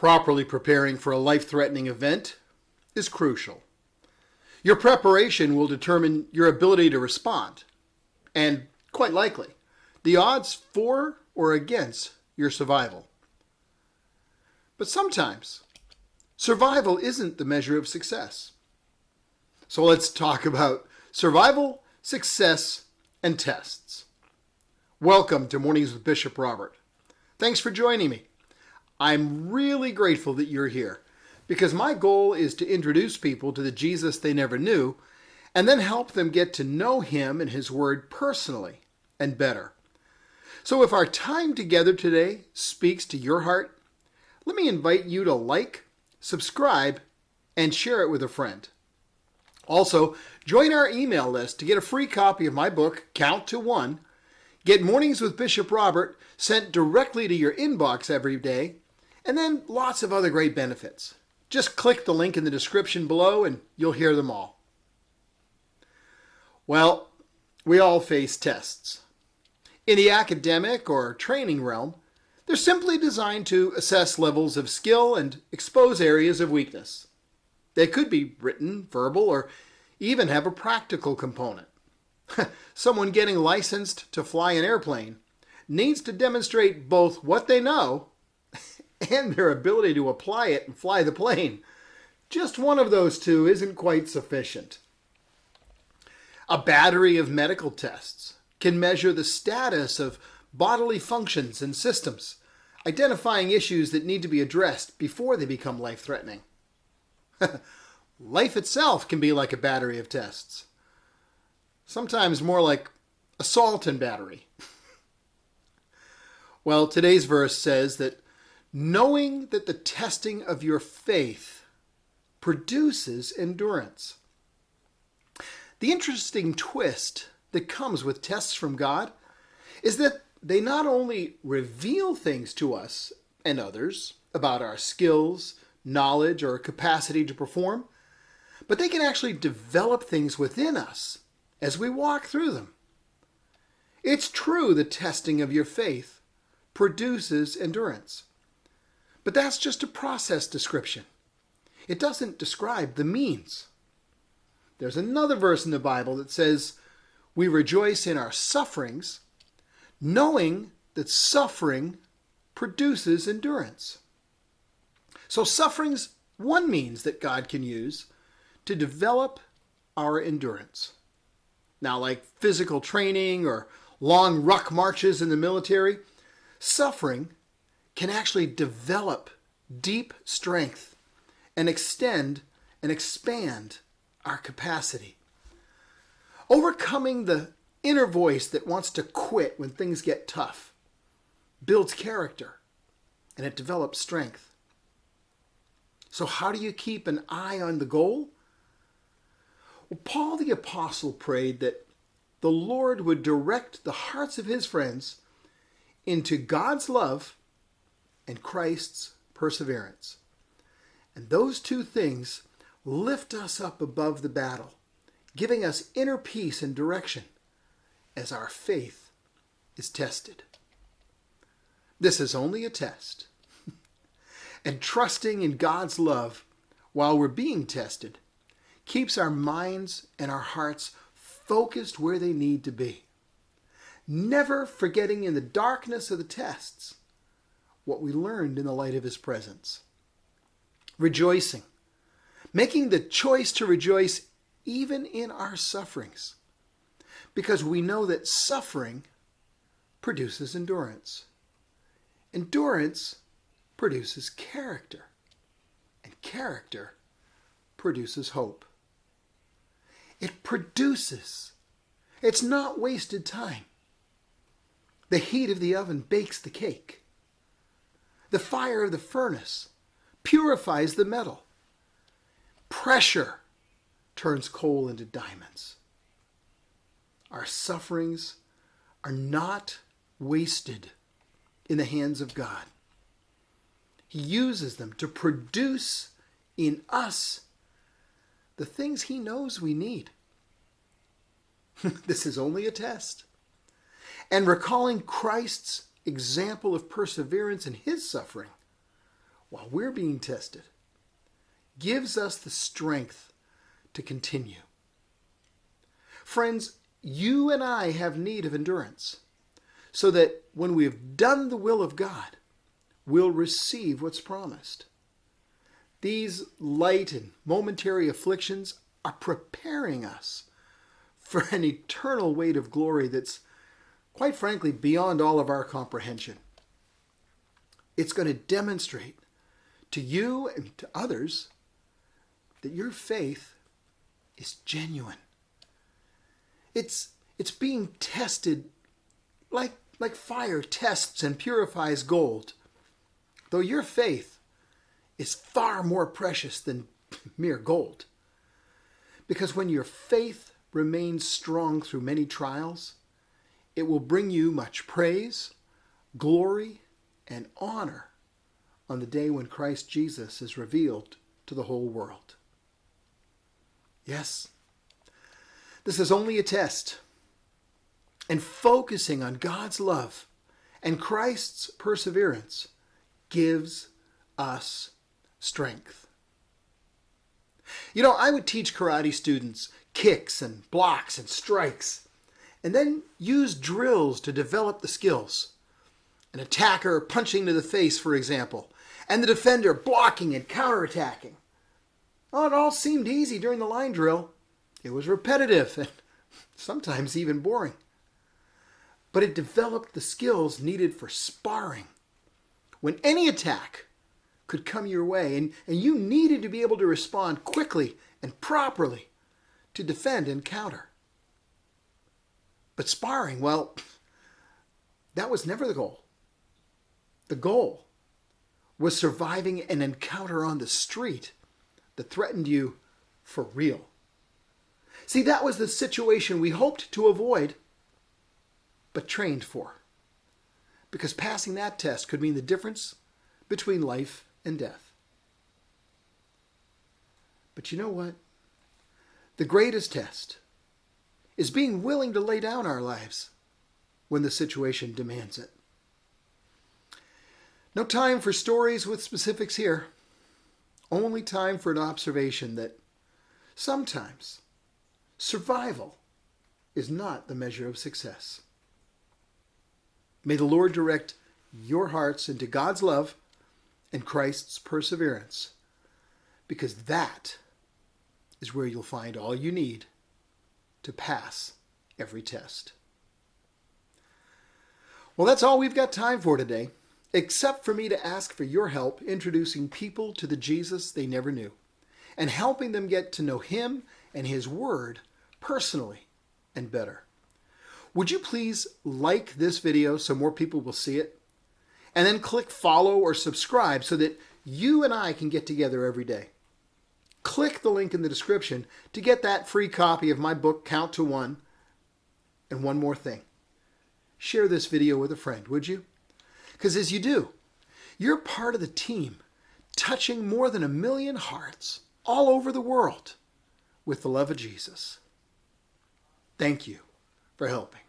Properly preparing for a life-threatening event is crucial. Your preparation will determine your ability to respond, and quite likely, the odds for or against your survival. But sometimes, survival isn't the measure of success. So let's talk about survival, success, and tests. Welcome to Mornings with Bishop Robert. Thanks for joining me. I'm really grateful that you're here because my goal is to introduce people to the Jesus they never knew and then help them get to know him and his word personally and better. So if our time together today speaks to your heart, let me invite you to like, subscribe, and share it with a friend. Also, join our email list to get a free copy of my book, Count to One, get Mornings with Bishop Robert sent directly to your inbox every day, and then lots of other great benefits. Just click the link in the description below and you'll hear them all. Well, we all face tests. In the academic or training realm, they're simply designed to assess levels of skill and expose areas of weakness. They could be written, verbal, or even have a practical component. Someone getting licensed to fly an airplane needs to demonstrate both what they know and their ability to apply it and fly the plane. Just one of those two isn't quite sufficient. A battery of medical tests can measure the status of bodily functions and systems, identifying issues that need to be addressed before they become life-threatening. Life itself can be like a battery of tests. Sometimes more like a salt and battery. Well, today's verse says that knowing that the testing of your faith produces endurance. The interesting twist that comes with tests from God is that they not only reveal things to us and others about our skills, knowledge, or capacity to perform, but they can actually develop things within us as we walk through them. It's true the testing of your faith produces endurance. But that's just a process description. It doesn't describe the means. There's another verse in the Bible that says, we rejoice in our sufferings, knowing that suffering produces endurance. So suffering's one means that God can use to develop our endurance. Now, like physical training or long ruck marches in the military, suffering can actually develop deep strength and extend and expand our capacity. Overcoming the inner voice that wants to quit when things get tough builds character and it develops strength. So how do you keep an eye on the goal? Well, Paul the Apostle prayed that the Lord would direct the hearts of his friends into God's love and Christ's perseverance. And those two things lift us up above the battle, giving us inner peace and direction as our faith is tested. This is only a test. And trusting in God's love while we're being tested keeps our minds and our hearts focused where they need to be. Never forgetting in the darkness of the tests what we learned in the light of his presence. Rejoicing, making the choice to rejoice even in our sufferings, because we know that suffering produces endurance. Endurance produces character, and character produces hope. It produces. It's not wasted time. The heat of the oven bakes the cake. The fire of the furnace purifies the metal. Pressure turns coal into diamonds. Our sufferings are not wasted in the hands of God. He uses them to produce in us the things he knows we need. This is only a test. And recalling Christ's example of perseverance in his suffering, while we're being tested gives us the strength to continue. Friends, you and I have need of endurance so that when we have done the will of God, we'll receive what's promised. These light and momentary afflictions are preparing us for an eternal weight of glory that's, quite frankly, beyond all of our comprehension. It's going to demonstrate to you and to others that your faith is genuine. It's being tested like fire tests and purifies gold, though your faith is far more precious than mere gold. Because when your faith remains strong through many trials, it will bring you much praise, glory, and honor on the day when Christ Jesus is revealed to the whole world. Yes, this is only a test, and focusing on God's love and Christ's perseverance gives us strength. You know, I would teach karate students kicks and blocks and strikes, and then use drills to develop the skills. An attacker punching to the face, for example, and the defender blocking and counterattacking. Oh, it all seemed easy during the line drill. It was repetitive and sometimes even boring. But it developed the skills needed for sparring, when any attack could come your way, and you needed to be able to respond quickly and properly to defend and counter. But sparring, well, that was never the goal. The goal was surviving an encounter on the street that threatened you for real. See, that was the situation we hoped to avoid, but trained for. Because passing that test could mean the difference between life and death. But you know what? The greatest test is being willing to lay down our lives when the situation demands it. No time for stories with specifics here. Only time for an observation that sometimes survival is not the measure of success. May the Lord direct your hearts into God's love and Christ's perseverance, because that is where you'll find all you need to pass every test. Well, that's all we've got time for today, except for me to ask for your help introducing people to the Jesus they never knew and helping them get to know Him and His Word personally and better. Would you please like this video so more people will see it? And then click follow or subscribe so that you and I can get together every day. Click the link in the description to get that free copy of my book, Count to One. And one more thing. Share this video with a friend, would you? Because as you do, you're part of the team touching more than 1 million hearts all over the world with the love of Jesus. Thank you for helping.